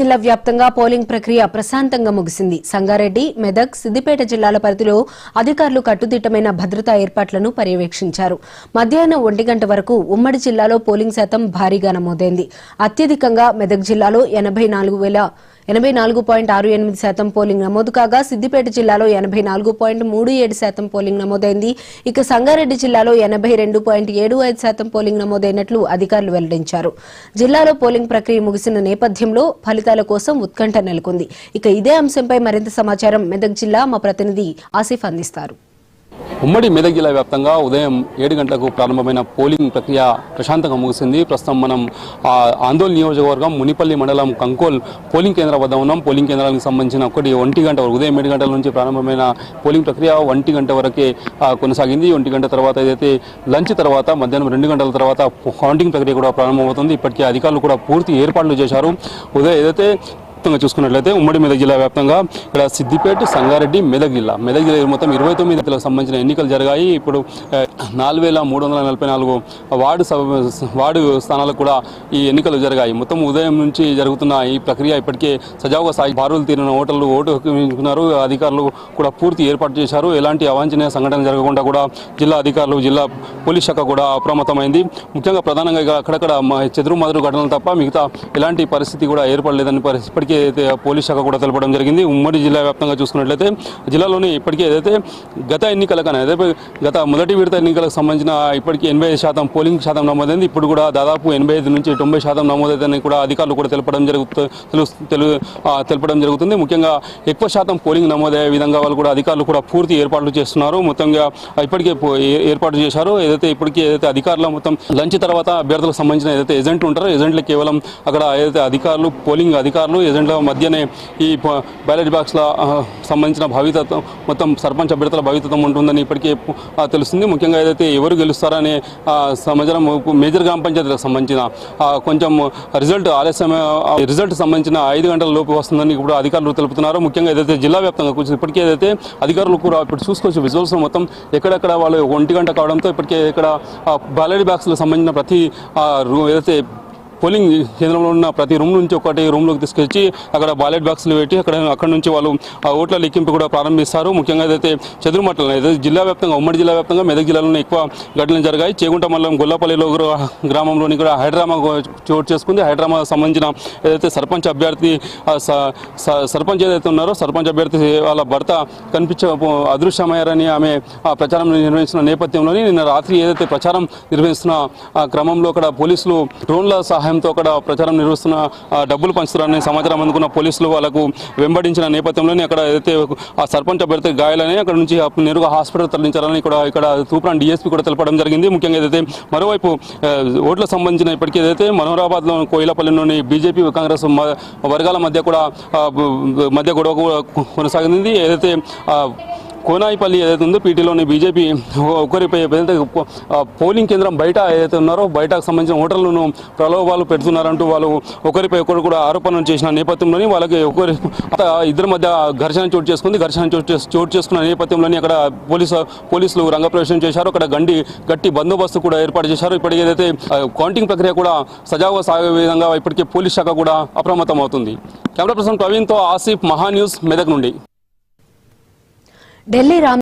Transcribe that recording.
జిల్లా వ్యాప్తంగా పోలింగ్ ప్రక్రియ ప్రశాంతంగా ముగిసింది. సంగారెడ్డి, మెదక్, సిద్దిపేట జిల్లాల పరిధిలో అధికారులు కట్టుదిట్టమైన భద్రతా ఏర్పాట్లను పర్యవేక్షించారు. మధ్యాహ్నం 1 గంట వరకు ఉమ్మడి జిల్లాలో పోలింగ్ శాతం భారీగా నమోదైంది. అత్యధికంగా మెదక్ జిల్లాలో 84.68% పోలింగ్ నమోదు కాగా సిద్దిపేట జిల్లాలో 84.37% పోలింగ్ నమోదైంది. ఇక సంగారెడ్డి జిల్లాలో 82.75% పోలింగ్ నమోదైనట్లు అధికారులు వెల్లడించారు. జిల్లాలో పోలింగ్ ప్రక్రియ ముగిసిన నేపథ్యంలో ఫలితాల కోసం ఉత్కంఠ నెలకొంది. ఇక ఇదే అంశంపై మరింత సమాచారం మెదక్ జిల్లా మా ప్రతినిధి ఆసిఫ్ అందిస్తారు. ఉమ్మడి మెదక్ జిల్లా వ్యాప్తంగా ఉదయం 7 గంటలకు ప్రారంభమైన పోలింగ్ ప్రక్రియ ప్రశాంతంగా ముగిసింది. ప్రస్తుతం మనం ఆందోళన నియోజకవర్గం మునిపల్లి మండలం కంకోల్ పోలింగ్ కేంద్రం వద్ద ఉన్నాం. పోలింగ్ కేంద్రానికి సంబంధించిన 1 గంట వరకు ఉదయం 7 గంటల నుంచి ప్రారంభమైన పోలింగ్ ప్రక్రియ 1 గంట వరకే కొనసాగింది. 1 గంట తర్వాత ఏదైతే లంచ్ తర్వాత మధ్యాహ్నం 2 గంటల తర్వాత కౌంటింగ్ ప్రక్రియ కూడా ప్రారంభమవుతుంది. ఇప్పటికే అధికారులు కూడా పూర్తి ఏర్పాట్లు చేశారు. ఉదయం ఏదైతే చూసుకున్నట్లయితే ఉమ్మడి మెదక్ జిల్లా వ్యాప్తంగా ఇక్కడ సిద్దిపేట, సంగారెడ్డి, మెదక్ జిల్లా మొత్తం 29 సంబంధించిన ఎన్నికలు జరిగాయి. ఇప్పుడు 4344 వార్డు స్థానాలకు కూడా ఈ ఎన్నికలు జరిగాయి. మొత్తం ఉదయం నుంచి జరుగుతున్న ఈ ప్రక్రియ ఇప్పటికే సజావుగా సాగి బారులు తీరిన ఓటర్లు ఓటు హక్కున్నారు. అధికారులు కూడా పూర్తి ఏర్పాటు చేశారు. ఎలాంటి అవాంఛనీయ సంఘటన జరగకుండా కూడా జిల్లా అధికారులు, జిల్లా పోలీస్ శాఖ కూడా అప్రమత్తమైంది. ముఖ్యంగా ప్రధానంగా అక్కడక్కడ చెదురుమదురు ఘటనలు తప్ప మిగతా ఎలాంటి పరిస్థితి కూడా ఏర్పడలేదని ఇప్పటికే పోలీస్ శాఖ కూడా తెలపడం జరిగింది. ఉమ్మడి జిల్లా వ్యాప్తంగా చూసుకున్నట్లయితే జిల్లాలోని ఇప్పటికే ఏదైతే గత ఎన్నికల కన్నా గత మొదటి విడత ఎన్నికలకు సంబంధించిన ఇప్పటికీ 85% పోలింగ్ శాతం నమోదైంది. ఇప్పుడు కూడా దాదాపు 85 నుంచి 90% నమోదైందని కూడా అధికారులు కూడా తెలపడం జరుగుతుంది. ముఖ్యంగా ఎక్కువ శాతం పోలింగ్ నమోదయ్యే విధంగా వాళ్ళు కూడా అధికారులు కూడా పూర్తి ఏర్పాట్లు చేస్తున్నారు. మొత్తంగా ఇప్పటికే ఏర్పాటు చేశారు. ఏదైతే అధికారులు మొత్తం లంచ్ తర్వాత అభ్యర్థులకు సంబంధించిన ఏదైతే ఏజెంట్లు ఉంటారో ఏజెంట్లు కేవలం అక్కడ ఏదైతే అధికారులు పోలింగ్ అధికారులు ఏజెంట్ల మధ్యనే ఈ బ్యాలెట్ బాక్స్ల సంబంధించిన భవితత్వం మొత్తం సర్పంచ్ అభ్యర్థుల భవితత్వం ఉంటుందని ఇప్పటికే తెలుస్తుంది. ముఖ్యంగా ఏదైతే ఎవరు గెలుస్తారనే సమాచారం మేజర్ గ్రామ పంచాయతీలకు సంబంధించిన కొంచెం రిజల్ట్ సంబంధించిన 5 గంటల లోపు వస్తుందని ఇప్పుడు అధికారులు తెలుపుతున్నారు. ముఖ్యంగా ఏదైతే జిల్లా వ్యాప్తంగా ఇప్పటికే ఏదైతే అధికారులు కూడా ఇప్పుడు చూసుకోవచ్చు విజువల్స్ మొత్తం ఎక్కడెక్కడ వాళ్ళు 1 గంట కావడంతో ఇప్పటికే ఇక్కడ బ్యాలెట్ బాక్స్లకు సంబంధించిన ప్రతి ఏదైతే పోలింగ్ కేంద్రంలో ఉన్న ప్రతి రూమ్ నుంచి ఒకటి రూమ్లోకి తీసుకొచ్చి అక్కడ బ్యాలెట్ బాక్సులు పెట్టి అక్కడ నుంచి వాళ్ళు ఓట్ల లెక్కింపు కూడా ప్రారంభిస్తారు. ముఖ్యంగా ఏదైతే చెదురుమట్టలు ఏదైతే జిల్లా వ్యాప్తంగా ఉమ్మడి జిల్లా వ్యాప్తంగా మెదక్ జిల్లాలోనే ఎక్కువ ఘటనలు జరిగాయి. చేగుంట మండలం గొల్లపల్లిలో గ్రామంలోని కూడా హైడ్రామా చోటు చేసుకుంది. హైడ్రామా సంబంధించిన ఏదైతే సర్పంచ్ అభ్యర్థి సర్పంచ్ ఏదైతే ఉన్నారో సర్పంచ్ అభ్యర్థి వాళ్ళ భర్త అదృశ్యమయ్యారని ఆమె ప్రచారం నిర్వహించిన నేపథ్యంలోని నిన్న రాత్రి ఏదైతే ప్రచారం నిర్వహిస్తున్న క్రమంలో అక్కడ పోలీసులు డ్రోన్ల సహాయంతో అక్కడ ప్రచారం నిర్వహిస్తున్న డబ్బులు పంచుతారని సమాచారం అందుకున్న పోలీసులు వాళ్ళకు వెంబడించిన నేపథ్యంలోనే అక్కడ ఏదైతే ఆ సర్పంచ్ అభ్యర్థి గాయాలని అక్కడ నుంచి నేరుగా హాస్పిటల్ తరలించాలని ఇక్కడ తూప్రాన్ డిఎస్పీ కూడా తెలపడం జరిగింది. ముఖ్యంగా ఏదైతే మరోవైపు ఓట్లకు సంబంధించిన ఇప్పటికీ ఏదైతే మనోహరాబాద్లో కోయిలపల్లిలోని బీజేపీ కాంగ్రెస్ వర్గాల మధ్య గొడవ కొనసాగింది. ఏదైతే కోనాయిపల్లి ఏదైతే ఉందో పీటీలోని బీజేపీ ఒకరిపై పోలింగ్ కేంద్రం బయట ఏదైతే ఉన్నారో బయటకు సంబంధించిన ఓటర్లను ప్రలోభాలు పెడుతున్నారంటూ వాళ్ళు ఒకరిపై ఒకరు కూడా ఆరోపణలు చేసిన నేపథ్యంలోని వాళ్ళకి ఇద్దరి మధ్య ఘర్షణ చోటు చేసుకున్న నేపథ్యంలోని అక్కడ పోలీసులు రంగప్రవేశం చేశారు. అక్కడ గట్టి బందోబస్తు కూడా ఏర్పాటు చేశారు. ఇప్పటికీ ఏదైతే కౌంటింగ్ ప్రక్రియ కూడా సజావుగా సాగే విధంగా ఇప్పటికే పోలీస్ శాఖ కూడా అప్రమత్తం అవుతుంది. కెమెరా పర్సన్ ప్రవీణ్తో ఆసిఫ్, మహా న్యూస్, మెదక్ నుండి. ఢిల్లీ